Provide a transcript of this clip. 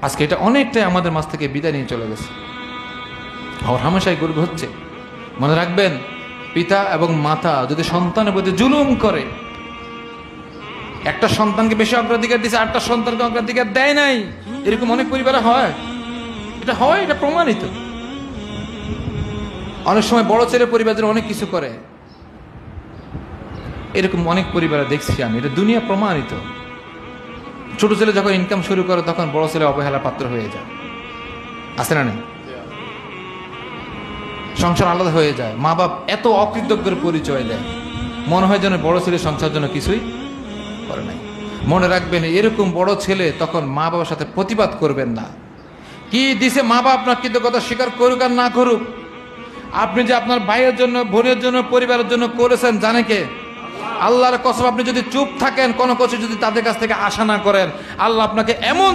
আজকে এটা অনেকটাই আমাদের মাঝ থেকে বিদায় নিয়ে চলে গেছে। আর হামেশাই গর্ব হচ্ছে। মনে রাখবেন, পিতা এবং মাতা যদি সন্তানের প্রতি জুলুম করে, একটা সন্তানকে বেশি অগ্রাধিকার দিয়েছে, আটটা সন্তানকে অগ্রাধিকার দেয় নাই, এরকম অনেক পরিবারে হয়। এটা হয়, এটা প্রমাণিত। অনেক সময় বড় ছেলে পরিবারের অনেক কিছু করে, এরকম অনেক পরিবারে দেখছি আমি, এটা দুনিয়া প্রমাণিত। ছোট ছেলে যখন ইনকাম শুরু করে তখন বড় ছেলে অবহেলার পাত্র হয়ে যায়, আছে না নেই? সংসার আলাদা হয়ে যায়, মা বাপ এত অকৃতজ্ঞের পরিচয় দেয়, মনে হয় যেন বড় ছেলে সংসার জন্য কিছুই করে নাই। মনে রাখবেন, এরকম বড় ছেলে তখন মা বাবার সাথে প্রতিবাদ করবেন না। কি দিছে মা বাপ, আপনার কৃতজ্ঞতা স্বীকার করুক আর না করুক, আপনি যে আপনার ভাইয়ের জন্য, বোনের জন্য, পরিবারের জন্য করেছেন জানে কে? আল্লাহর কসম, আপনি যদি চুপ থাকেন, কোনো কিছু যদি তাদের কাছ থেকে আশা না করেন, আল্লাহ আপনাকে এমন